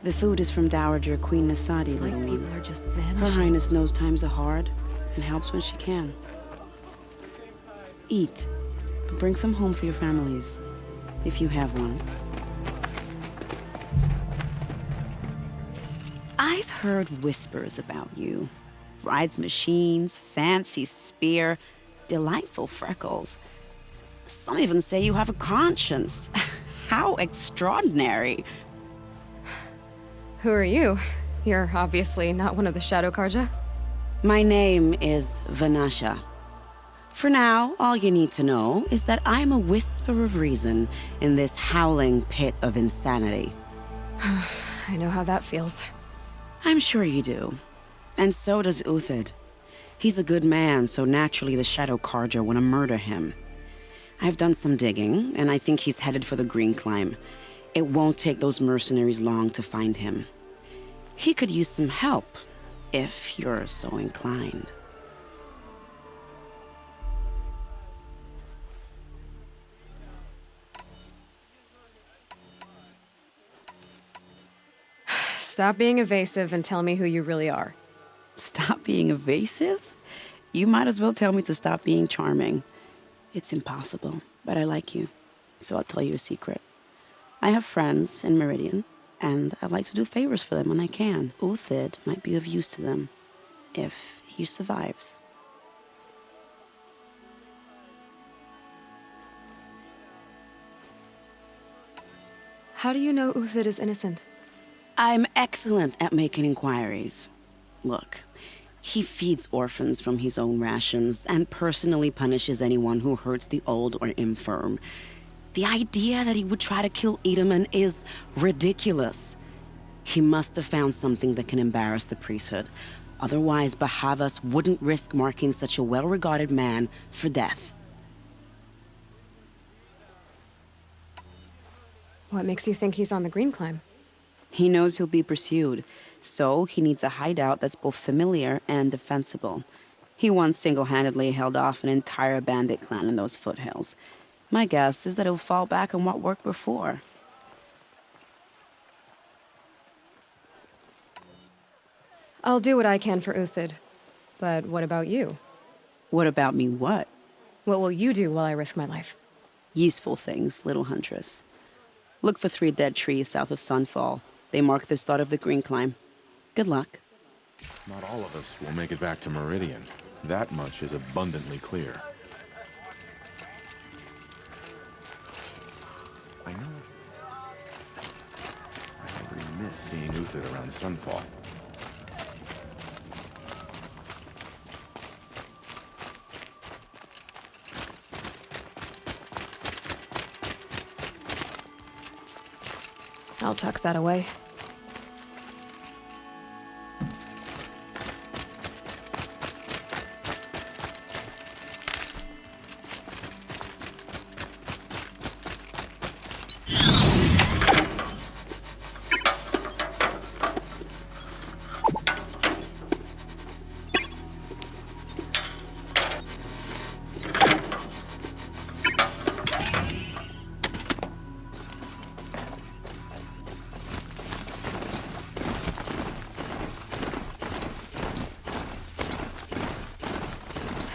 The food is from Dowager Queen Nasadi, It's like little people ones. are just Her vanishing. Highness knows times are hard and helps when she can. Eat, but bring some home for your families, if you have one. I've heard whispers about you. Rides machines, fancy spear, delightful freckles. Some even say you have a conscience. How extraordinary. Who are you? You're obviously not one of the Shadow Karja. My name is Vanasha. For now, all you need to know is that I'm a whisper of reason in this howling pit of insanity. I know how that feels. I'm sure you do. And so does Uthid. He's a good man, so naturally the Shadow Karja want to murder him. I've done some digging, and I think he's headed for the Green Climb. It won't take those mercenaries long to find him. He could use some help, if you're so inclined. Stop being evasive and tell me who you really are. Stop being evasive? You might as well tell me to stop being charming. It's impossible, but I like you, so I'll tell you a secret. I have friends in Meridian, and I like to do favors for them when I can. Uthid might be of use to them, if he survives. How do you know Uthid is innocent? I'm excellent at making inquiries. Look, he feeds orphans from his own rations and personally punishes anyone who hurts the old or infirm. The idea that he would try to kill Edelman is ridiculous. He must have found something that can embarrass the priesthood. Otherwise, Bahavas wouldn't risk marking such a well-regarded man for death. What makes you think he's on the Green Climb? He knows he'll be pursued, so he needs a hideout that's both familiar and defensible. He once single-handedly held off an entire bandit clan in those foothills. My guess is that he'll fall back on what worked before. I'll do what I can for Uthid. But what about you? What about me what? What will you do while I risk my life? Useful things, little huntress. Look for 3 dead trees south of Sunfall. They mark the start of the Green Climb. Good luck. Not all of us will make it back to Meridian. That much is abundantly clear. I know. I really miss seeing Uthid around Sunfall. I'll tuck that away.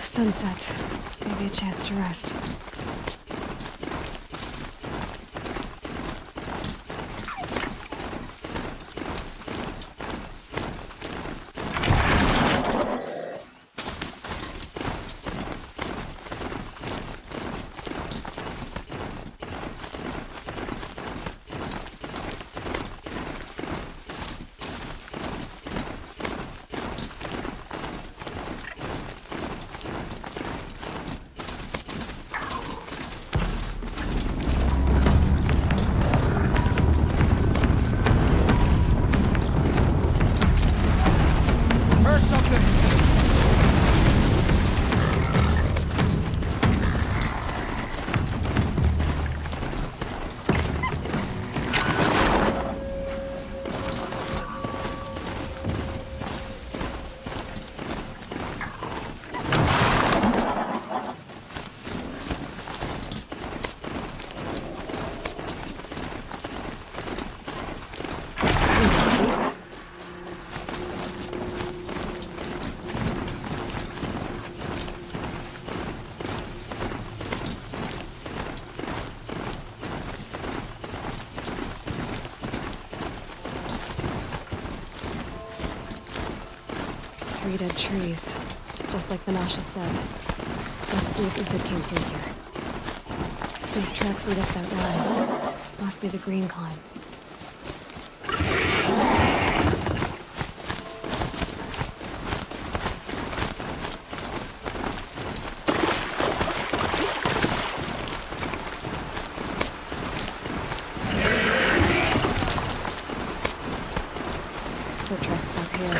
Sunset. Maybe a chance to rest. of trees, just like Vanasha said. Let's see if Uthid came through here. These tracks lead up that rise. Must be the green climb. Foot tracks stop here.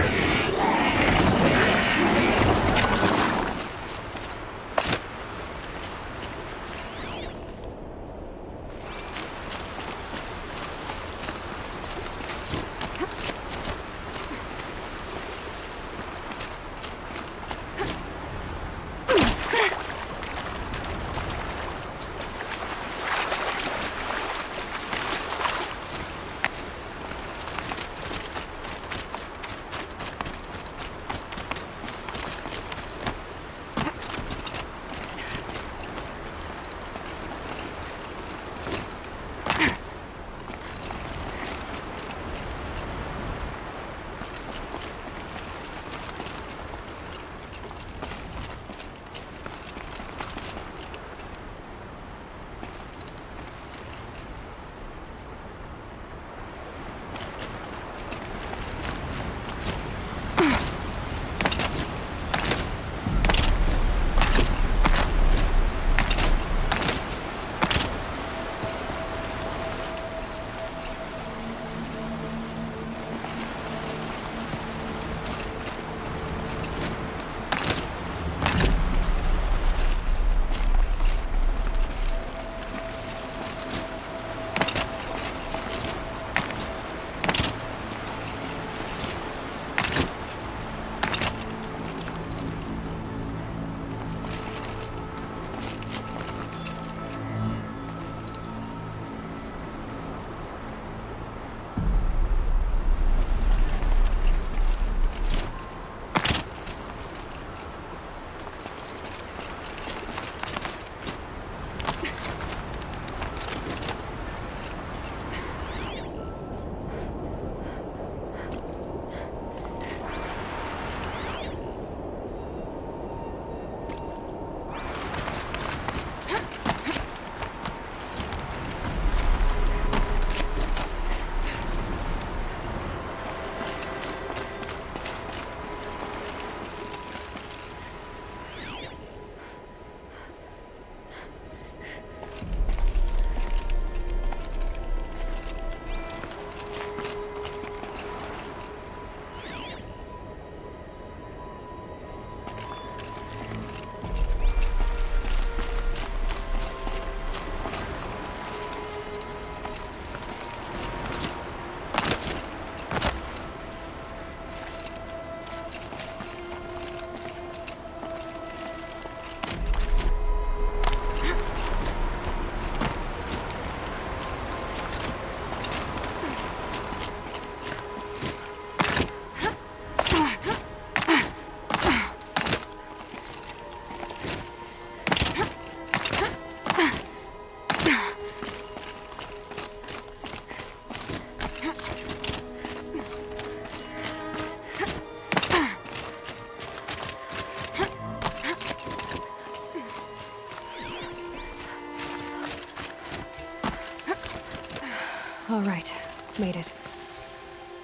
All right, made it.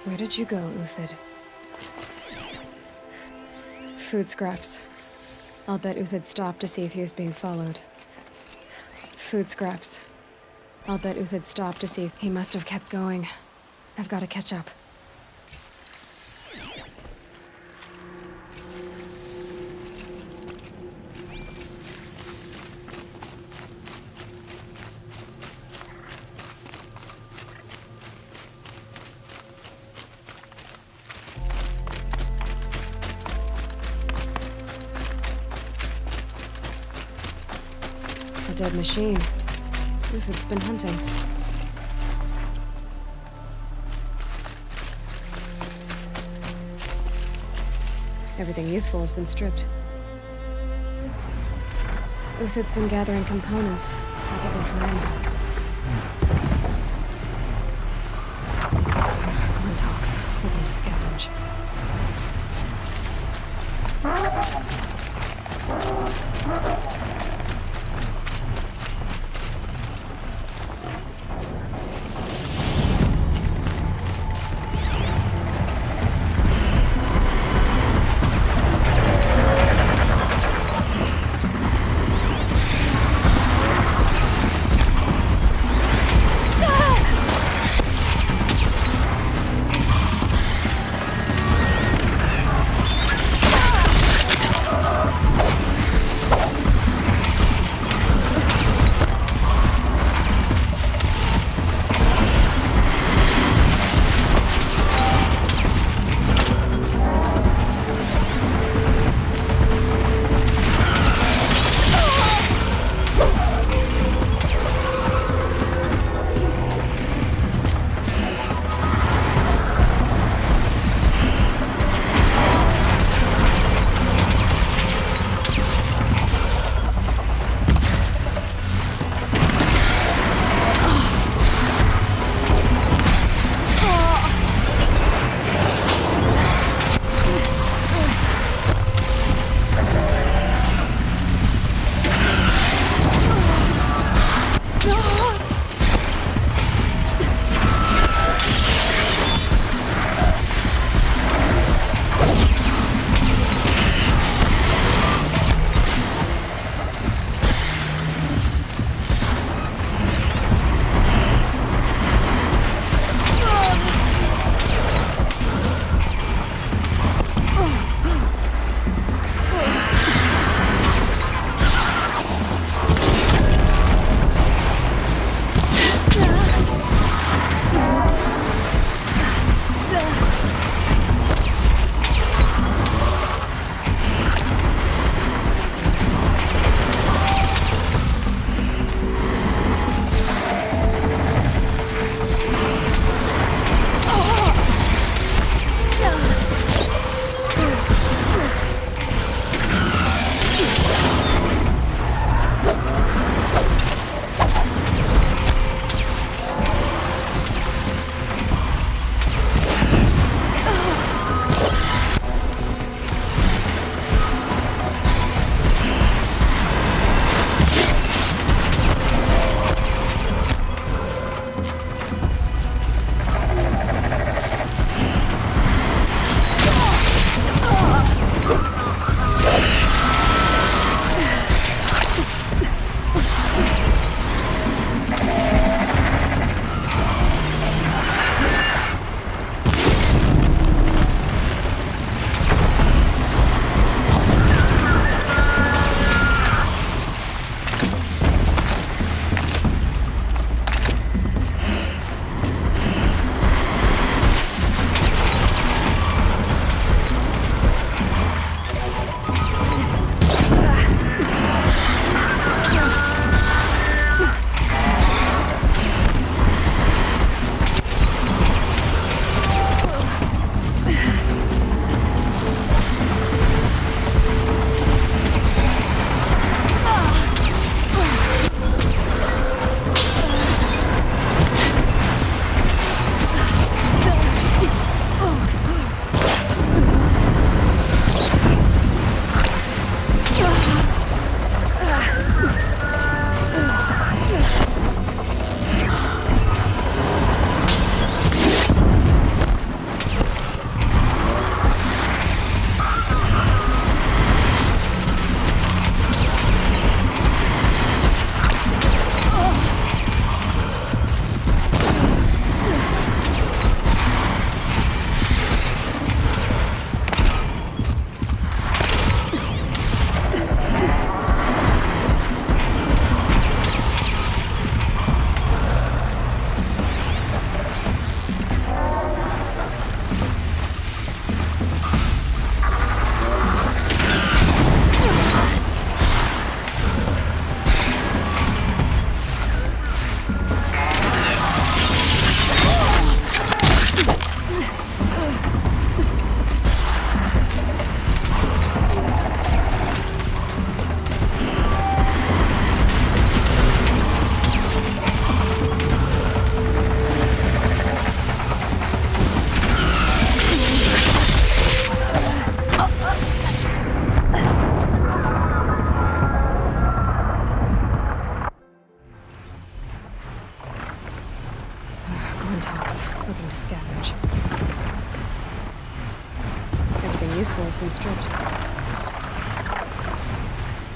Where did you go, Uthid? Food scraps. I'll bet Uthid stopped to see if he was being followed. Food scraps. I'll bet Uthid stopped to see if he must have kept going. I've got to catch up. A dead machine. Uthid's been hunting. Everything useful has been stripped. Uthid's been gathering components, probably for ammo. Glintox, looking to scavenge.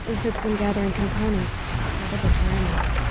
Uthod's been gathering components, probably for ammo.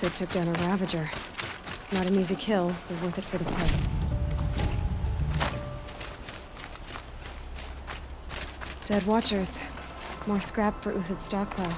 Uthid took down a Ravager. Not an easy kill, but worth it for the price. Dead Watchers. More scrap for Uthid's stockpile.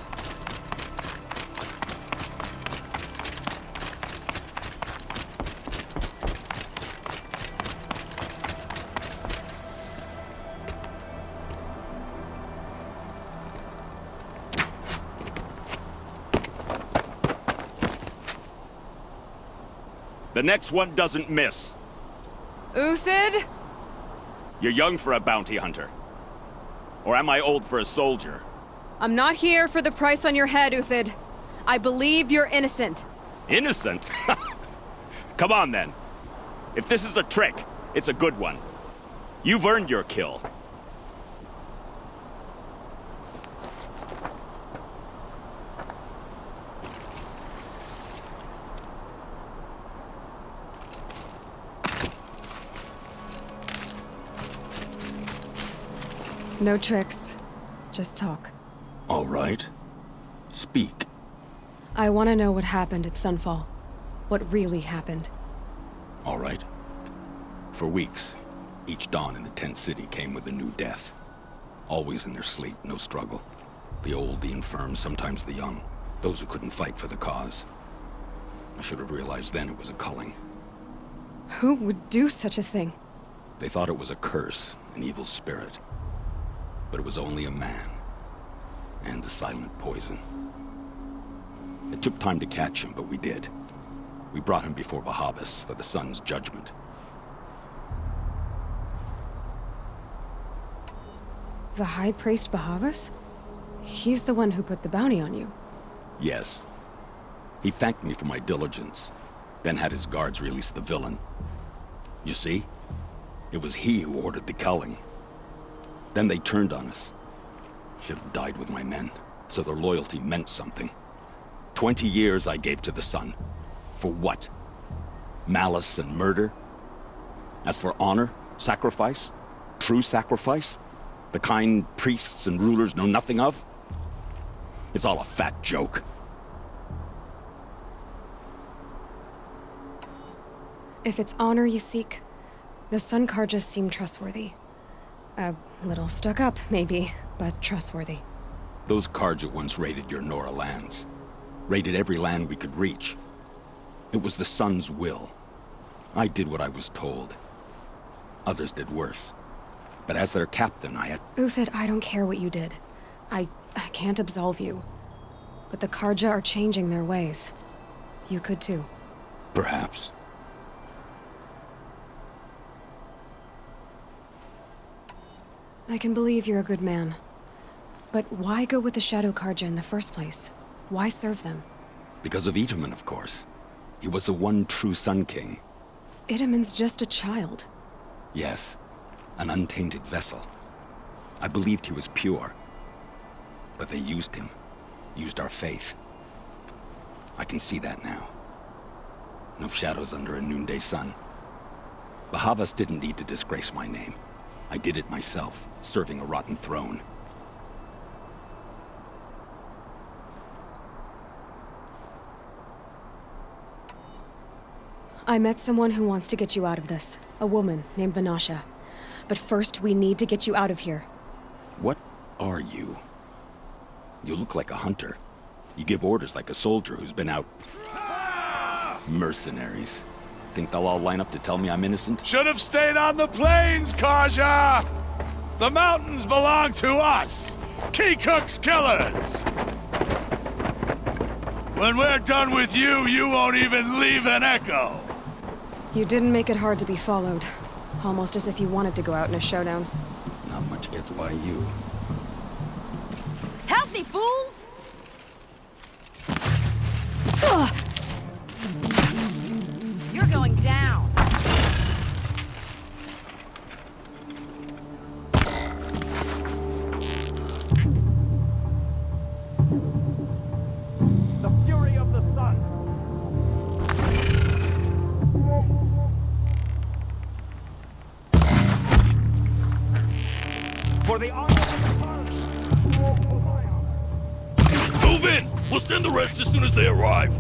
The next one doesn't miss. Uthid? You're young for a bounty hunter. Or am I old for a soldier? I'm not here for the price on your head, Uthid. I believe you're innocent. Innocent? Come on, then. If this is a trick, it's a good one. You've earned your kill. No tricks. Just talk. All right. Speak. I want to know what happened at Sunfall. What really happened. All right. For weeks, each dawn in the tent city came with a new death. Always in their sleep, no struggle. The old, the infirm, sometimes the young. Those who couldn't fight for the cause. I should have realized then it was a culling. Who would do such a thing? They thought it was a curse, an evil spirit. But it was only a man. And a silent poison. It took time to catch him, but we did. We brought him before Bahavas for the sun's judgment. The High Priest Bahavas? He's the one who put the bounty on you. Yes. He thanked me for my diligence, then had his guards release the villain. You see? It was he who ordered the culling. Then they turned on us. Should have died with my men, so their loyalty meant something. 20 years I gave to the sun. For what? Malice and murder? As for honor, sacrifice, true sacrifice, the kind priests and rulers know nothing of? It's all a fat joke. If it's honor you seek, the Sun Karjas seem trustworthy. A little stuck up, maybe, but trustworthy. Those Karja once raided your Nora lands. Raided every land we could reach. It was the Sun's will. I did what I was told. Others did worse. But as their captain, I had... Uthid, I don't care what you did. I can't absolve you. But the Karja are changing their ways. You could too. Perhaps. I can believe you're a good man. But why go with the Shadow Karja in the first place? Why serve them? Because of Itaman, of course. He was the one true Sun King. Itaman's just a child. Yes. An untainted vessel. I believed he was pure. But they used him. Used our faith. I can see that now. No shadows under a noonday sun. Bahavas didn't need to disgrace my name. I did it myself, serving a rotten throne. I met someone who wants to get you out of this. A woman named Vanasha. But first, we need to get you out of here. What are you? You look like a hunter. You give orders like a soldier who's been out... Mercenaries. Think they'll all line up to tell me I'm innocent? Should have stayed on the plains, Kaja! The mountains belong to us! Keecook's killers! When we're done with you, you won't even leave an echo! You didn't make it hard to be followed. Almost as if you wanted to go out in a showdown. Not much gets by you. Help me, fools! You're going down. The fury of the sun! For the honor of the Move in! We'll send the rest as soon as they arrive.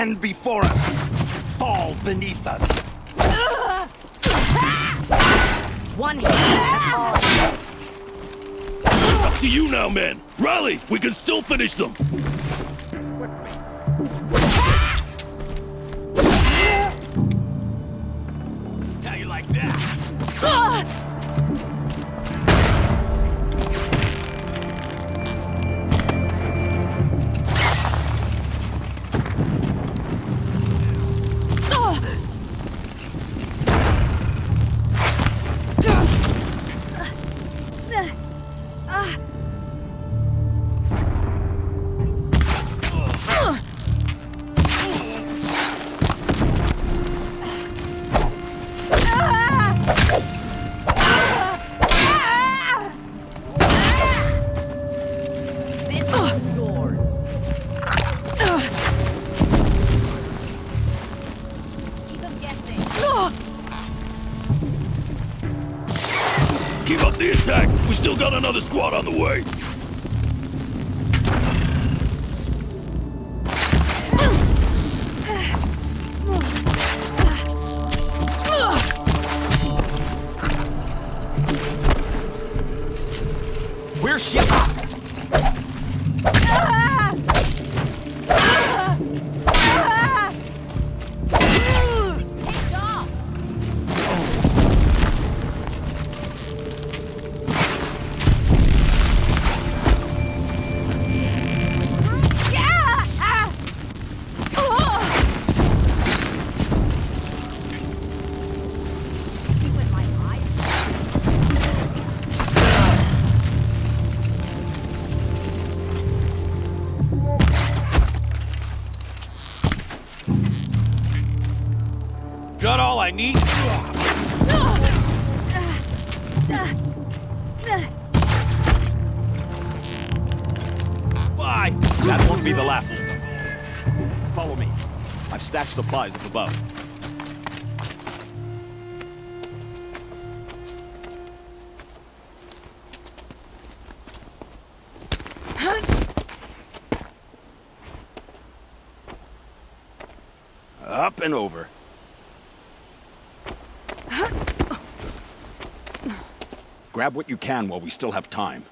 stand before us, fall beneath us. One hit, that's all. It's up to you now, man. Rally, we can still finish them. How you like that? Keep up the attack. We still got another squad on the way. We're shit. Got all I need? Bye! That won't be the last. Follow me. I've stashed supplies up above. Up and over. Grab what you can while we still have time.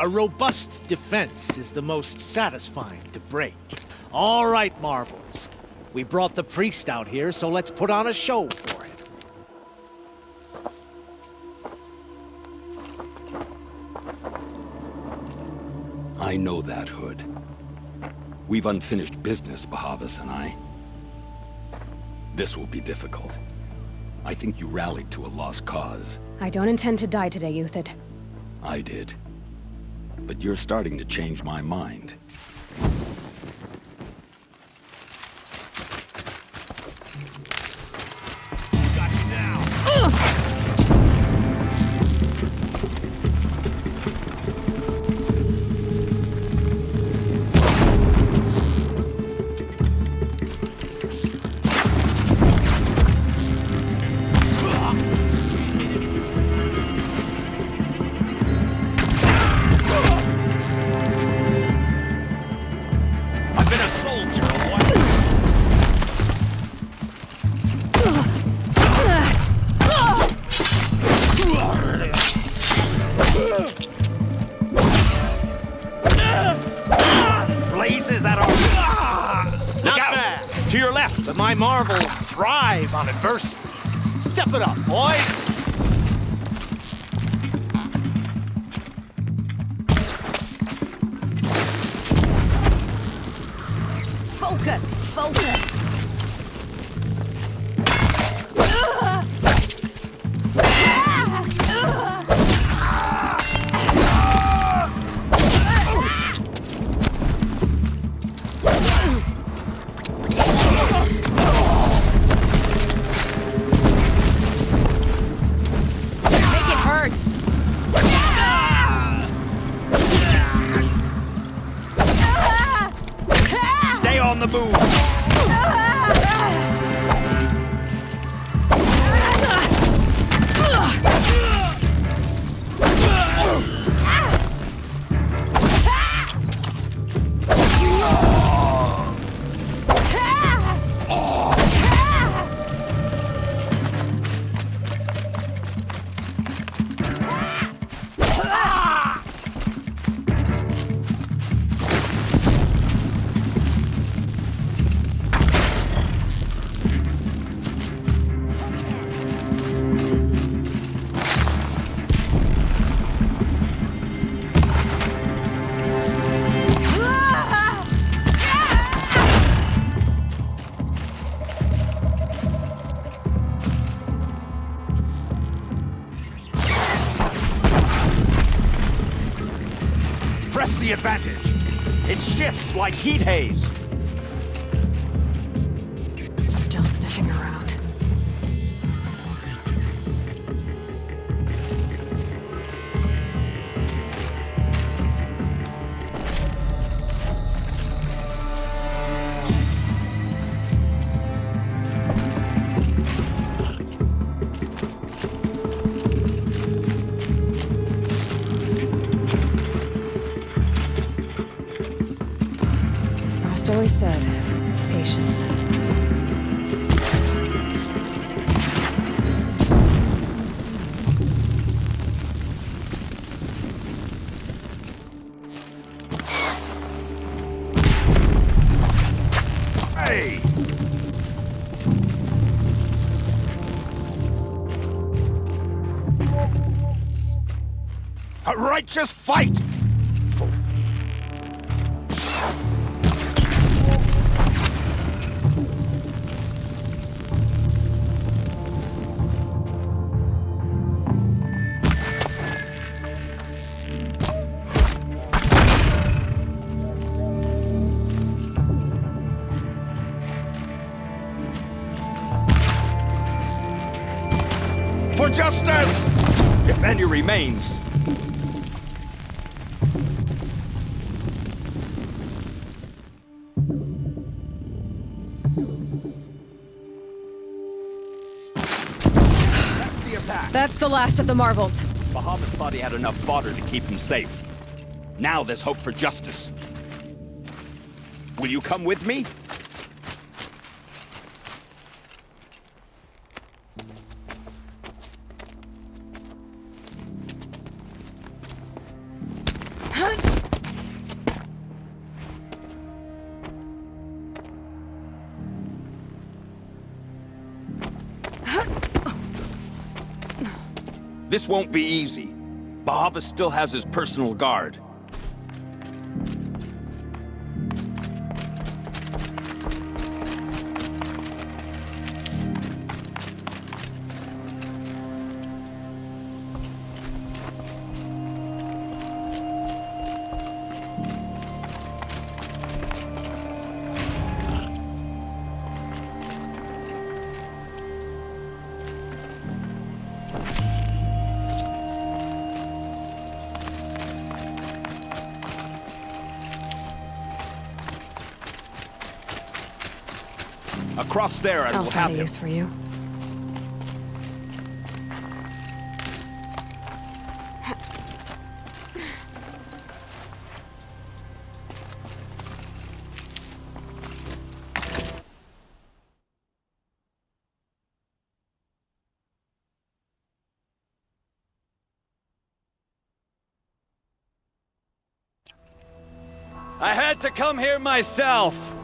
A robust defense is the most satisfying to break. All right, Marvels. We brought the priest out here, so let's put on a show for him. I know that, Hood. We've unfinished business, Bahavas and I. This will be difficult. I think you rallied to a lost cause. I don't intend to die today, Uthid. I did. But you're starting to change my mind. Got you now. I've been a soldier, what? Blazes at our... Not out! bad, To your left! but my Marvels thrive on adversity. Step it up, boys! Focus! Focus! the advantage. It shifts like heat haze. Still sniffing around. Frost always said, patience. Hey! A righteous fight! For justice! If any remains. That's the attack. That's the last of the marvels. Bahamut's thought he had enough fodder to keep him safe. Now there's hope for justice. Will you come with me? This won't be easy. Bahava still has his personal guard. Across there, and I'll we'll find have a him. use for you. I had to come here myself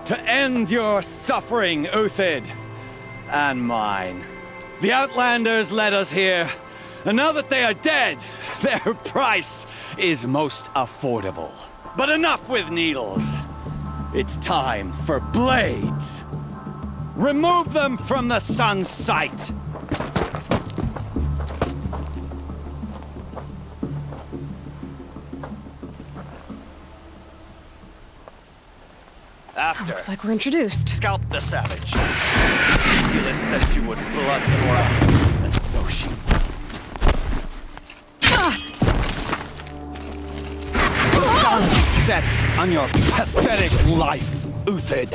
to end your suffering, Uthid, and mine. The Outlanders led us here, and now that they are dead, their price is most affordable. But enough with needles. It's time for blades. Remove them from the sun's sight. After, Looks like we're introduced. scalp the savage. Helis said she would blood the world, and so she will. The sun sets on your pathetic life, Uthid.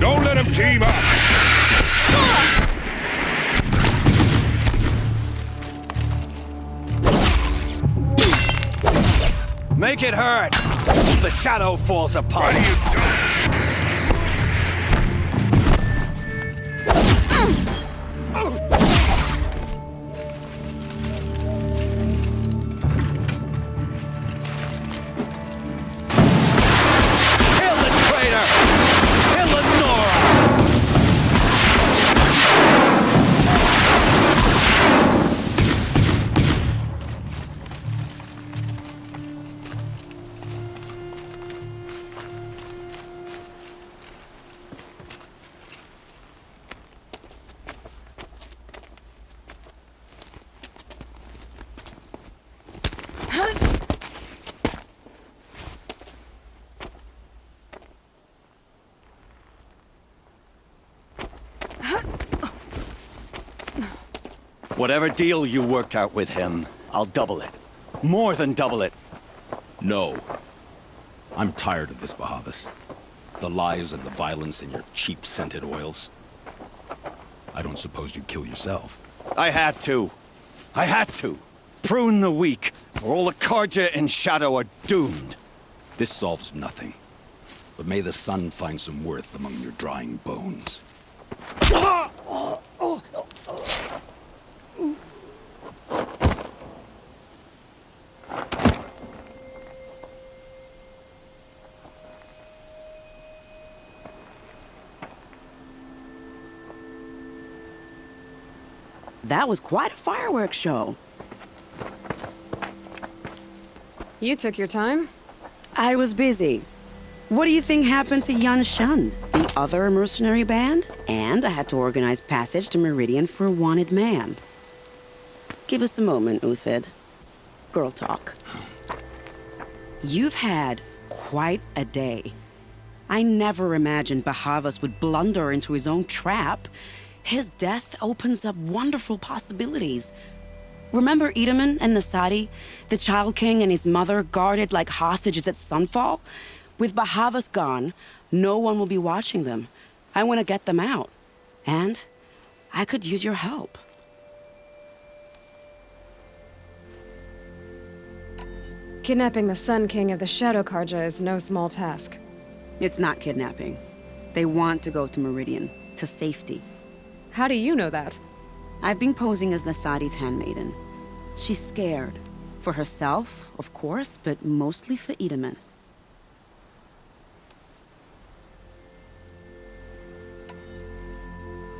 Don't let him team up! Make it hurt! The shadow falls upon you. Kill the traitor! Kill Lenora! Whatever deal you worked out with him, I'll double it. More than double it. No. I'm tired of this, Bahavas. The lies and the violence and your cheap-scented oils. I don't suppose you'd kill yourself. I had to. I had to. Prune the weak, or all the Karja in Shadow are doomed. This solves nothing. But may the sun find some worth among your drying bones. That was quite a fireworks show. You took your time? I was busy. What do you think happened to Yun Shund, the other mercenary band? And I had to organize passage to Meridian for a wanted man. Give us a moment, Uthid. Girl talk. You've had quite a day. I never imagined Bahavas would blunder into his own trap. His death opens up wonderful possibilities. Remember Edaman and Nasadi, the Child King and his mother guarded like hostages at Sunfall? With Bahavas gone, no one will be watching them. I want to get them out. And I could use your help. Kidnapping the Sun King of the Shadow Karja is no small task. It's not kidnapping. They want to go to Meridian, to safety. How do you know that? I've been posing as Nasadi's handmaiden. She's scared. For herself, of course, but mostly for Edaman.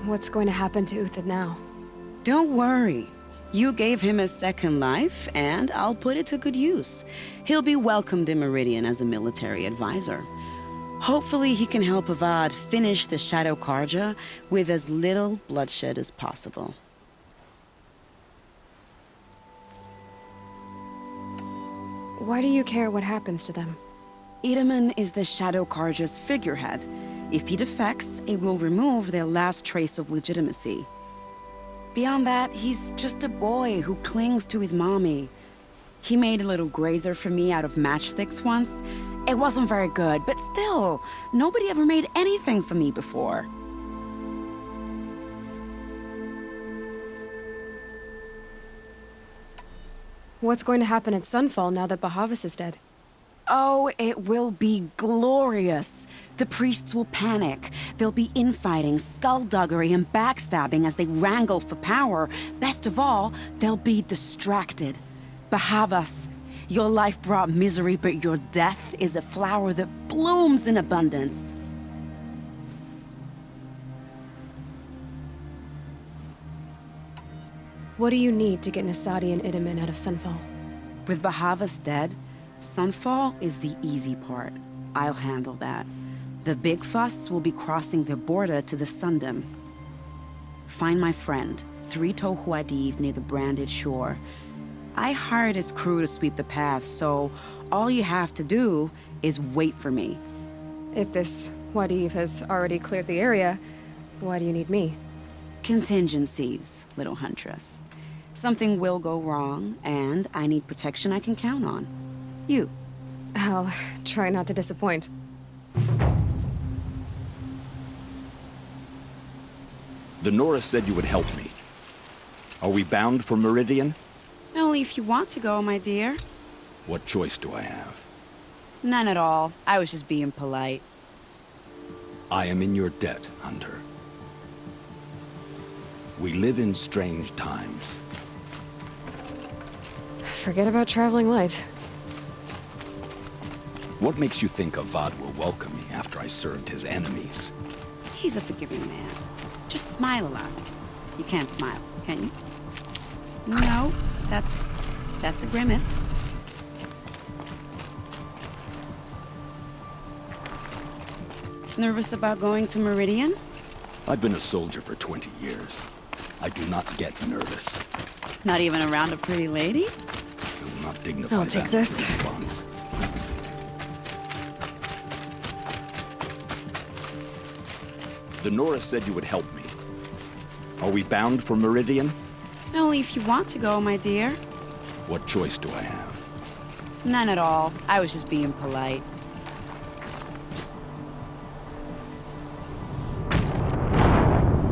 What's going to happen to Uthid now? Don't worry. You gave him a second life, and I'll put it to good use. He'll be welcomed in Meridian as a military advisor. Hopefully he can help Avad finish the Shadow Karja with as little bloodshed as possible. Why do you care what happens to them? Edaman is the Shadow Karja's figurehead. If he defects, it will remove their last trace of legitimacy. Beyond that, he's just a boy who clings to his mommy. He made a little grazer for me out of matchsticks once. It wasn't very good, but still, nobody ever made anything for me before. What's going to happen at Sunfall now that Bahavas is dead? Oh, it will be glorious. The priests will panic. There'll be infighting, skullduggery, and backstabbing as they wrangle for power. Best of all, they'll be distracted. Bahavas, your life brought misery, but your death is a flower that blooms in abundance. What do you need to get Nasadi and Idaman out of Sunfall? With Bahavas dead, Sunfall is the easy part. I'll handle that. The big fuss will be crossing the border to the Sundom. Find my friend, Traitor near the branded shore. I hired his crew to sweep the path, so all you have to do is wait for me. If this Wadiv has already cleared the area, why do you need me? Contingencies, little huntress. Something will go wrong, and I need protection I can count on. You. I'll try not to disappoint. The Nora said you would help me. Are we bound for Meridian? Only if you want to go, my dear. What choice do I have? None at all. I was just being polite. I am in your debt, Hunter. We live in strange times. Forget about traveling light. What makes you think Avad will welcome me after I served his enemies? He's a forgiving man. Just smile a lot. You can't smile, can you? No, that's a grimace. Nervous about going to Meridian? I've been a soldier for 20 years. I do not get nervous. Not even around a pretty lady? I will not dignify I'll take that this. response. The Nora said you would help me. Are we bound for Meridian? Only if you want to go, my dear. What choice do I have? None at all. I was just being polite.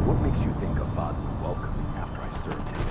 What makes you think Avad would welcome me after I served him?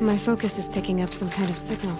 My focus is picking up some kind of signal.